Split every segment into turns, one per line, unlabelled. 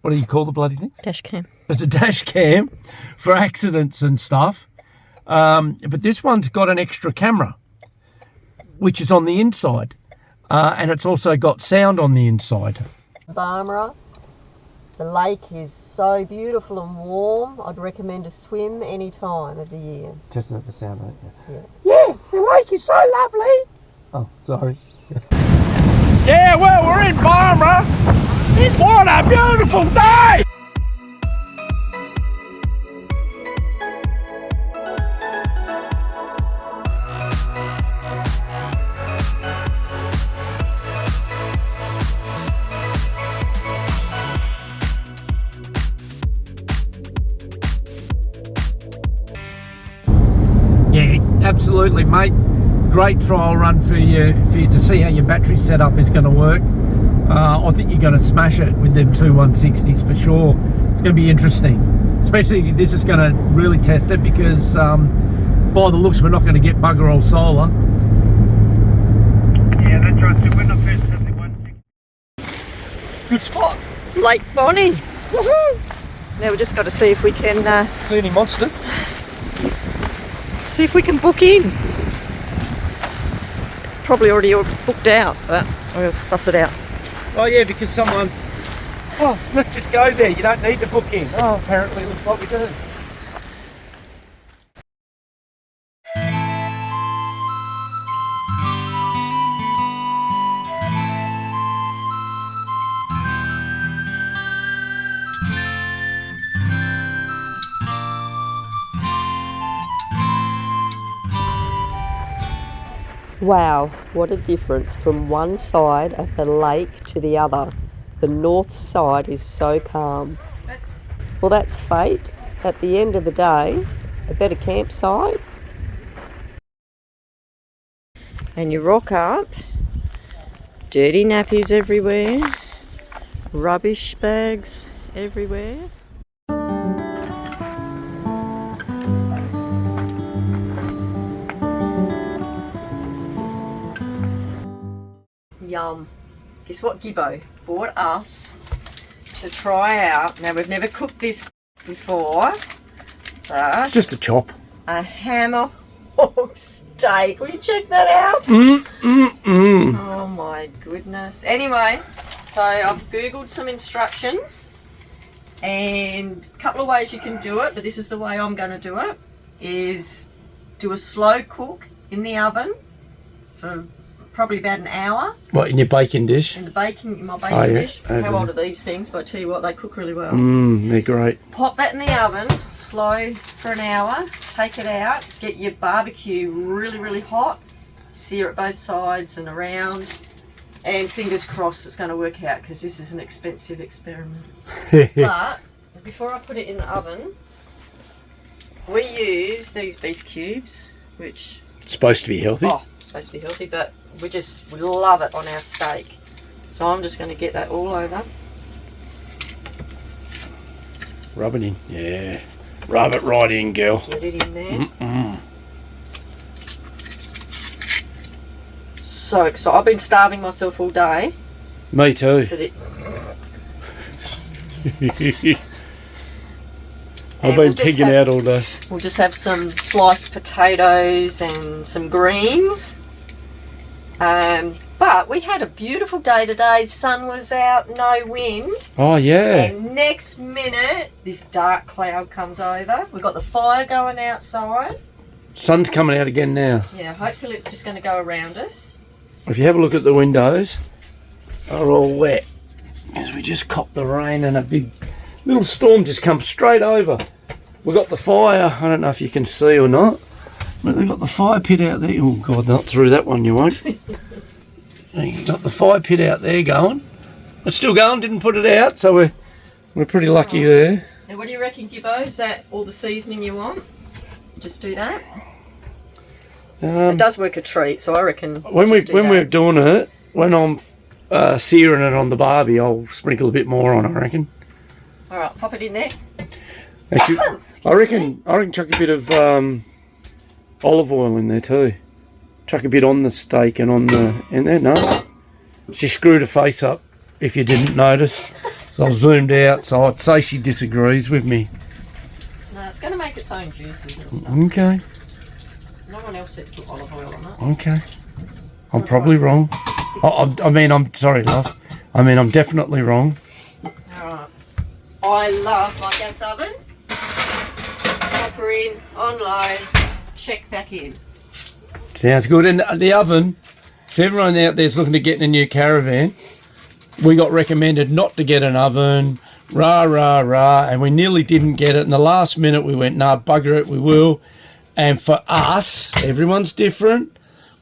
what do you call the bloody thing?
Dash cam.
It's a dash cam for accidents and stuff. But this one's got an extra camera, which is on the inside. And it's also got sound on the inside.
Barmera. The lake is so beautiful and warm. I'd recommend a swim any time of the year.
Just at the sound, don't you?
Yeah.
Yes, the lake is so lovely. Oh, sorry. Yeah, well, we're in Barmera. What a beautiful day! Yeah, absolutely, mate. Great trial run for you to see how your battery setup is going to work. I think you're going to smash it with them two 160s for sure. It's going to be interesting. Especially this is going to really test it because by the looks we're not going to get bugger all solar.
Yeah, that's right. So we're not first at the 160.
Good spot.
Lake Bonney. Woohoo! Now we've just got to see if we can
See any monsters?
see if we can book in. It's probably already booked out, but we'll suss it out.
Oh yeah, because someone... Oh, let's just go there. You don't need to book in. Oh, apparently it looks like we do.
Wow, what a difference from one side of the lake to the other. The north side is so calm. Well, that's fate. At the end of the day, a better campsite. And you rock up, dirty nappies everywhere, rubbish bags everywhere. Yum. Guess what Gibbo bought us to try out. Now we've never cooked this before, but
It's just a chop.
a hammer hog steak. Will you check that out? Oh my goodness. Anyway, so I've googled some instructions and a couple of ways you can do it, but this is the way I'm going to do it, is do a slow cook in the oven for probably about an hour.
What, in your baking dish?
In my baking dish.
Okay.
How old are these things? But I tell you what, they cook really well.
They're great.
Pop that in the oven, slow for an hour, take it out, get your barbecue really, really hot, sear it both sides and around, and fingers crossed it's going to work out because this is an expensive experiment. But before I put it in the oven, we use these beef cubes, which...
It's supposed to be healthy.
Oh, it's supposed to be healthy, but we love it on our steak. So I'm just going to get that all over.
Rub it in. Yeah. Rub it right in, girl.
Get it in there. So excited. I've been starving myself all day.
Me too.
For the...
I've been pigging out all day.
We'll just have some sliced potatoes and some greens. But we had a beautiful day today. Sun was out, no wind.
Oh, yeah.
And next minute, this dark cloud comes over. We've got the fire going outside.
Sun's coming out again now.
Yeah, hopefully it's just going to go around us.
If you have a look at the windows, they're all wet. Because we just copped the rain and a big little storm just come straight over. We've got the fire. I don't know if you can see or not. But they've got the fire pit out there. Oh, God, not through that one, you won't. You've got the fire pit out there going. It's still going, didn't put it out, so we're pretty lucky there.
And what do you reckon, Gibbo? Is that all the seasoning you want? Just do that? It does work a treat, so I reckon
when we're doing it, when I'm searing it on the barbie, I'll sprinkle a bit more on, I reckon.
Alright, pop it in there.
Actually, I reckon chuck a bit of olive oil in there too. Chuck a bit on the steak and on the in there. No, she screwed her face up. If you didn't notice, So I zoomed out, so I'd say she disagrees with me.
No, it's going to make its own juices and stuff.
Okay,
No one else said put olive oil on it.
okay. I'm probably wrong. I mean, I'm sorry, love. I mean, I'm definitely wrong.
Alright. I love my gas oven. Pop in, on low, check back in.
Sounds good. And the oven, if everyone out there's looking to get in a new caravan, we got recommended not to get an oven, and we nearly didn't get it. In the last minute, we went, nah, bugger it, we will. And for us, everyone's different.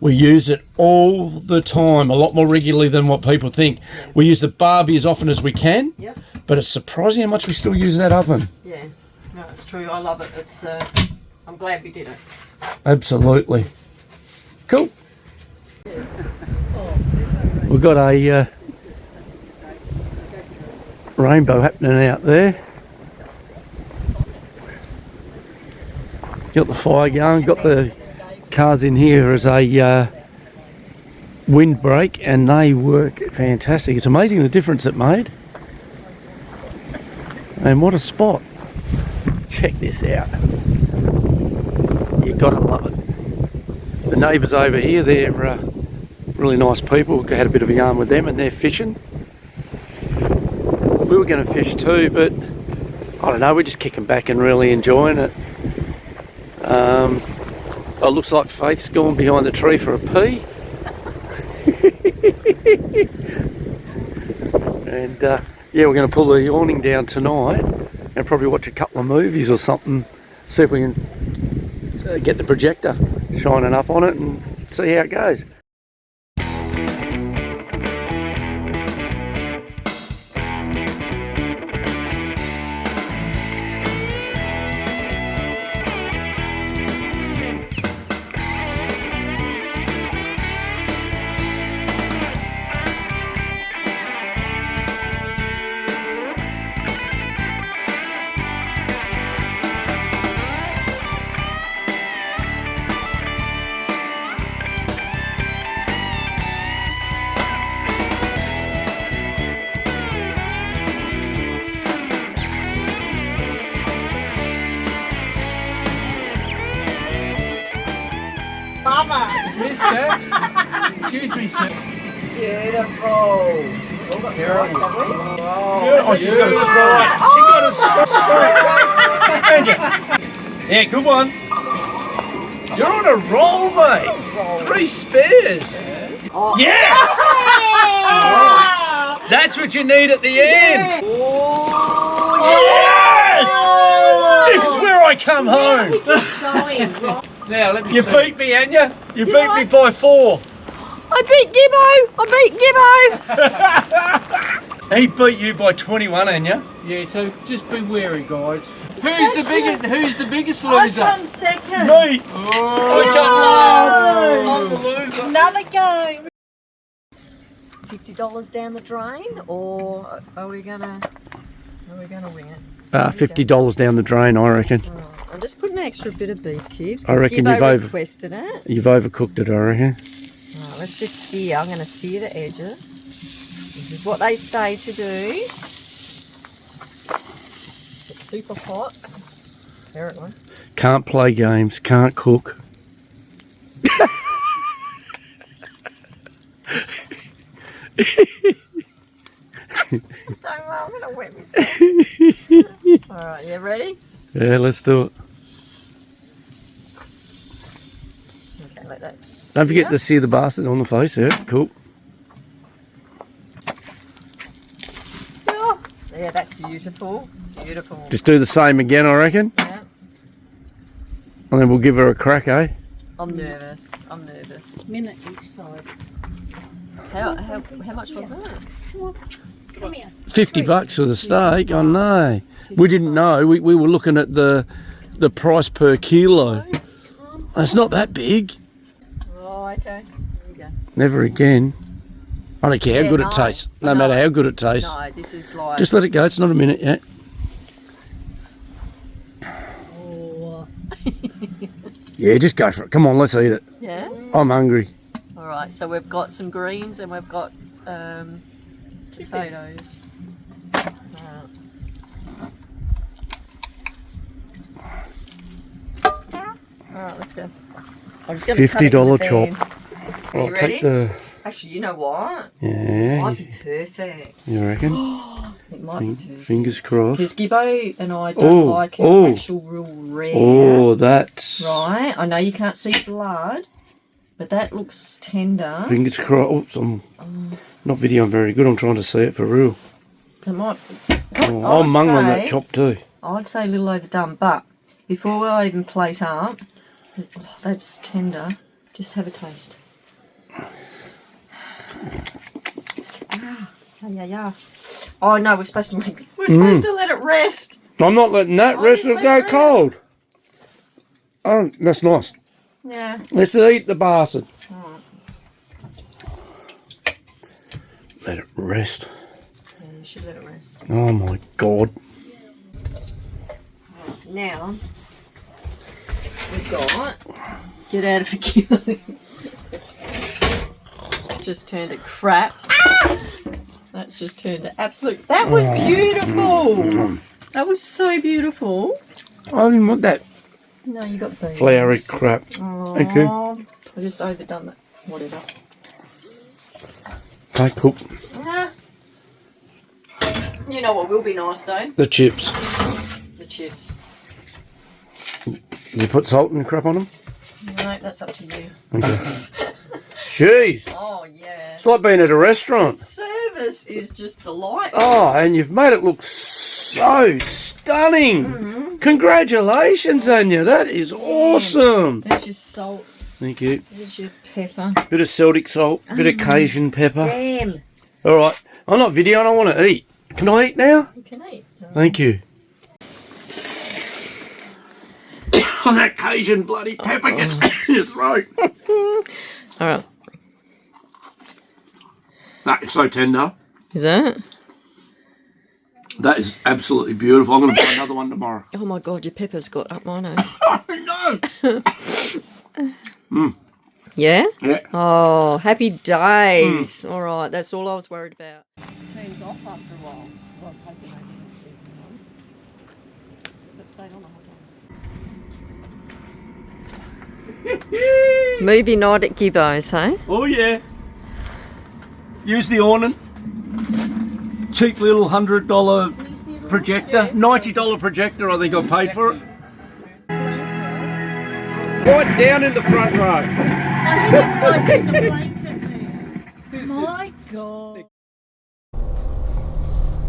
We use it all the time, a lot more regularly than what people think. We use the Barbie as often as we can,
Yep.
but it's surprising how much we still use that oven.
Yeah. No, it's true. I love it. It's. I'm glad we did it.
Absolutely. Cool. We've got a rainbow happening out there. Got the fire going, got the cars in here as a windbreak, and they work fantastic. It's amazing the difference it made. And what a spot. Check this out. You gotta love it. The neighbours over here, they're really nice people. We had a bit of a yarn with them, and they're fishing. We were going to fish too, but I don't know, we're just kicking back and really enjoying it. It looks like Faith's gone behind the tree for a pee. And yeah, we're going to pull the awning down tonight and probably watch a couple of movies or something. See if we can get the projector shining up on it and see how it goes.
Mister, excuse me, sir.
Beautiful.
Terrible.
Oh,
Oh, she's got a strike. She got a strike. Yeah, good one. You're on a roll, mate. 3 spares.
Oh.
Yeah! That's what you need at the end. Yes! This is where I come home. Now, let me You beat me, Anya. You beat me by 4.
I beat Gibbo.
He beat you by 21, Anya. Yeah, so just be wary, guys. Who's the biggest loser?
I come second.
Me. Oh, I come last. I'm the loser.
Another go.
$50 down the drain, or are we gonna wing it?
$50 down the drain, I reckon.
Right. I'm just putting an extra bit of beef cubes.
I reckon
Gibbo requested it.
You've overcooked it, I reckon.
Right, let's just sear. I'm going to sear the edges. This is what they say to do. It's super hot. Apparently.
Can't play games, can't cook.
Don't worry, I'm going to wet myself. Alright, you ready?
Yeah, let's do it.
Okay, let that
Don't forget to sear the bastard on the face, yeah, cool.
Oh, yeah, that's beautiful. Beautiful.
Just do the same again, I reckon.
Yeah.
And then we'll give her a crack, eh?
I'm nervous.
Minute each side.
How much was that?
Come here.
$50 for the steak, I know. We didn't know, we were looking at the price per kilo. It's not that big.
Oh, okay. There you go.
Never again. I don't care how good it tastes, no matter how good it tastes.
No, this is like...
Just let it go, it's not a minute yet.
Oh.
Yeah, just go for it. Come on, let's eat it.
Yeah?
I'm hungry.
Alright, so we've got some greens and we've got potatoes. Alright, let's go. I'm just going to
$50 chop. I'll
ready?
take the...
Actually, you know what?
Yeah.
It might be perfect.
You reckon?
It might be perfect.
Fingers crossed.
Because Gibbo and I don't like it actual real rare.
Oh, that's...
Right, I know you can't see blood, but that looks tender.
Fingers crossed. Oops, I'm not videoing very good. I'm trying to see it for real.
It might...
I'll mung on that chop too.
I'd say a little overdone, but before I even plate up, that's tender. Just have a taste. Yeah. Oh no, we're supposed to let it rest.
I'm not letting that rest. It'll go cold. Oh, that's nice.
Yeah.
Let's eat the bastard.
Right.
Let it rest.
Yeah, you should let it rest.
Oh my god.
Right, now we've got get out of a kilo. Just turned to crap. That's just turned to absolute. That was beautiful. That was so beautiful.
I didn't want that
No, you got beans.
flowery crap.
Aww.
Thank you.
I just overdone that. Whatever.
Okay, cool.
Nah. You know what will be nice though?
The chips.
The chips.
You put salt and crap on them?
No, that's up to you.
Okay. Jeez.
Oh yeah.
It's like being at a restaurant.
Service is just delightful.
Oh, and you've made it look so stunning. Congratulations, Anya. That is awesome.
There's your salt.
Thank you.
There's your pepper.
Bit of Celtic salt, bit of Cajun pepper.
Damn.
All right. I'm not videoing. I want to eat. Can I eat now?
You can eat.
Thank you. Oh, that Cajun bloody pepper gets in your throat.
All right.
That is so tender.
Is that?
That is absolutely beautiful. I'm going to buy another one tomorrow.
Oh my god, your pepper's got up my nose.
Oh, no.
Yeah?
Yeah.
Oh, happy days. All right, that's all I was worried about.
Turns off after a while. 'Cause I was hoping I didn't keep it on. But it stayed on the whole time.
Movie night at Gibbo's, hey?
Oh, yeah. Use the awning. Cheap little $100 projector. $90 projector, I think I paid for it. Right down in the front row.
I didn't realise there's a blanket there. My God.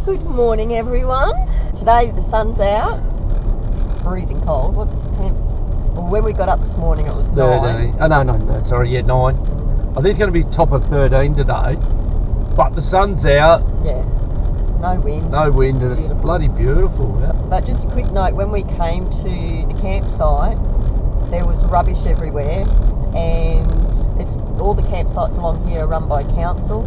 Good morning, everyone. Today the sun's out. It's freezing cold. What's the temp? Well, when we got up this morning, it was 9.
13. Oh, no, sorry, yeah, 9. I think it's going to be top of 13 today. But the sun's out.
Yeah. No wind.
No wind, and it's bloody beautiful. Yeah.
But just a quick note, when we came to the campsite, there was rubbish everywhere, and it's all the campsites along here are run by council.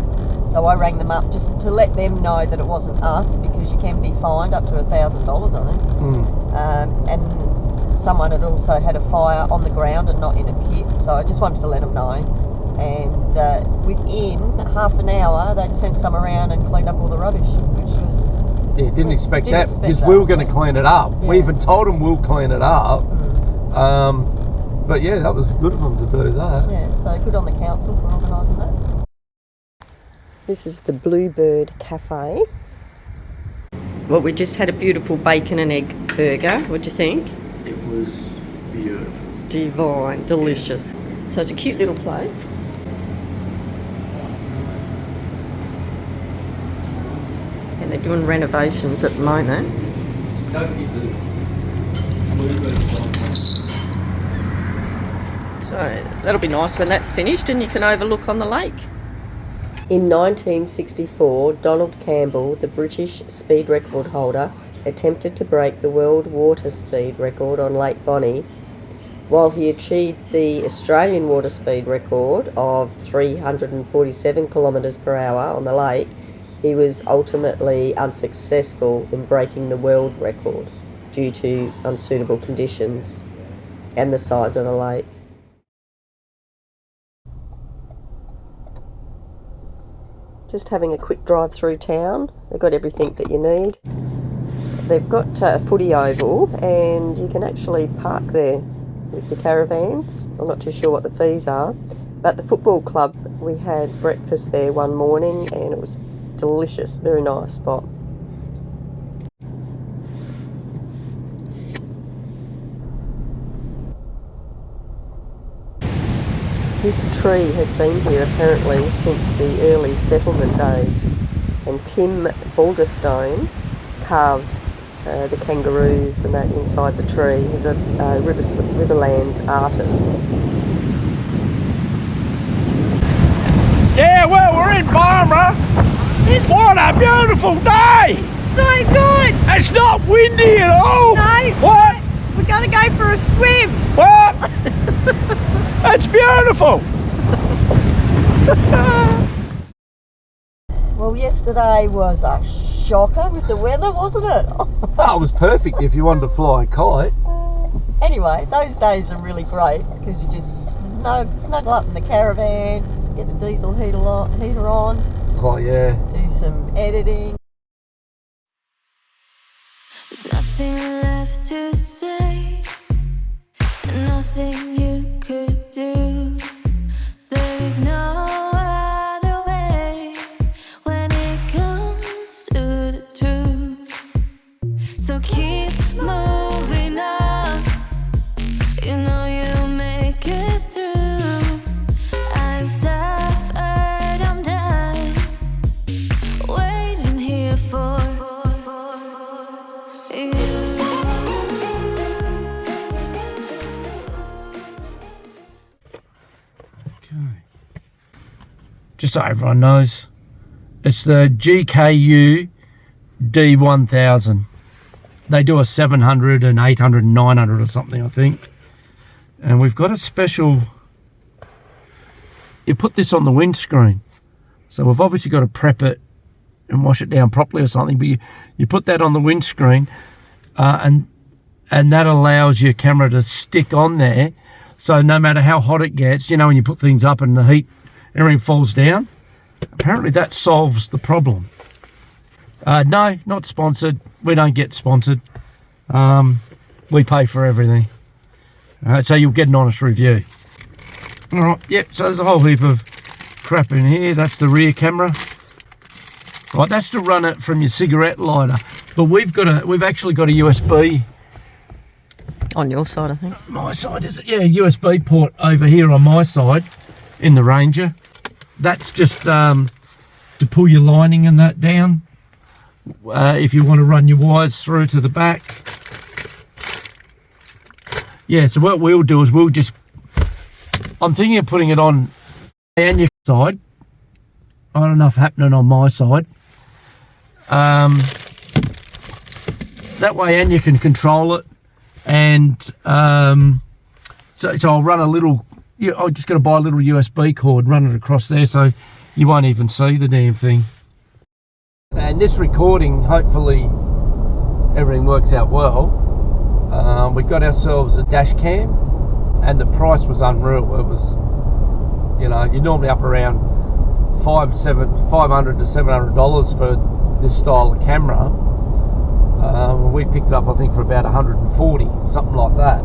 So I rang them up just to let them know that it wasn't us, because you can be fined up to $1,000, I think. And someone had also had a fire on the ground and not in a pit, so I just wanted to let them know. And within half an hour, they'd sent some around and cleaned up all the rubbish, which was...
Yeah, didn't expect that, because we were going to clean it up.
Yeah.
We even told them we'll clean it up. But yeah, that was good of them to do that.
Yeah, so good on the council for organising that. This is the Bluebird Cafe. Well, we just had a beautiful bacon and egg burger. What'd you think?
It was beautiful.
Divine, delicious. So it's a cute little place. And they're doing renovations at the moment. So that'll be nice when that's finished and you can overlook on the lake. In 1964, Donald Campbell, the British speed record holder, attempted to break the world water speed record on Lake Bonney. While he achieved the Australian water speed record of 347 kilometres per hour on the lake, he was ultimately unsuccessful in breaking the world record due to unsuitable conditions and the size of the lake. Just having a quick drive through town. They've got everything that you need. They've got a footy oval, and you can actually park there with the caravans. I'm not too sure what the fees are, but the football club, we had breakfast there one morning and it was delicious. Very nice spot. This tree has been here apparently since the early settlement days, and Tim Balderstone carved the kangaroos and that inside the tree. He's a Riverland artist.
Yeah, well, we're in Barmera. What a beautiful day!
So good!
It's not windy at all!
No!
What?
We're going to go for a swim!
What? It's beautiful!
Well, yesterday was a shocker with the weather, wasn't it?
That was perfect if you wanted to fly a kite.
Anyway, those days are really great because you just snuggle up in the caravan, get the diesel heater on,
Oh yeah.
do some editing.
There's nothing left to say, nothing you could do. There is no other way when it comes to the truth. So keep moving on, you know you'll make it through. I've suffered, I'm done waiting here for you.
Just so everyone knows, it's the GKU D1000. They do a 700 and 800 and 900 or something, I think. And we've got a special, you put this on the windscreen. So we've obviously got to prep it and wash it down properly or something, but you put that on the windscreen and that allows your camera to stick on there. So no matter how hot it gets, you know, when you put things up and the heat, everything falls down. Apparently that solves the problem. No, not sponsored. We don't get sponsored. We pay for everything. So you'll get an honest review. All right, yep, so there's a whole heap of crap in here. That's the rear camera. Right, that's to run it from your cigarette lighter. But we've actually got a USB.
On your side, I think.
My side, is it? Yeah, USB port over here on my side in the Ranger. That's just to pull your lining and that down if you want to run your wires through to the back. Yeah, so what we'll do is I'm thinking of putting it on Anya's side. I don't know if happening on my side. That way Anya can control it, and so I'll run a little. Yeah, I'm just going to buy a little USB cord, run it across there, so you won't even see the damn thing. And this recording, hopefully, everything works out well. We got ourselves a dash cam, and the price was unreal. It was, you know, you're normally up around $500 to $700 for this style of camera. We picked it up, I think, for about 140, something like that.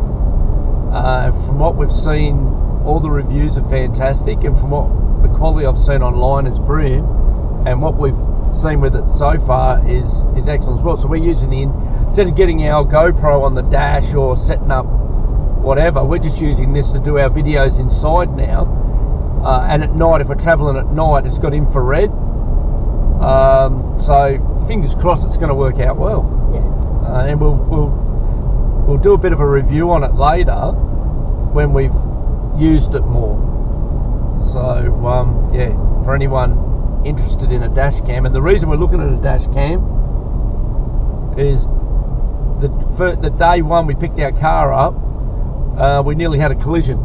From what we've seen, all the reviews are fantastic, and from what the quality I've seen online is brilliant, and what we've seen with it so far is excellent as well. So we're using instead of getting our GoPro on the dash or setting up whatever, we're just using this to do our videos inside now. And at night, if we're traveling at night, it's got infrared. So fingers crossed it's going to work out well. Yeah. And we'll do a bit of a review on it later when we've used it more. So yeah, for anyone interested in a dash cam, and the reason we're looking at a dash cam is the day one we picked our car up, we nearly had a collision.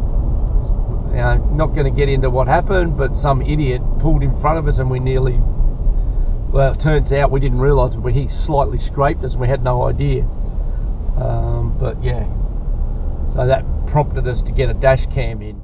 Not going to get into what happened, but some idiot pulled in front of us and we nearly, well, it turns out we didn't realise it, but he slightly scraped us and we had no idea. But yeah, so that prompted us to get a dash cam in.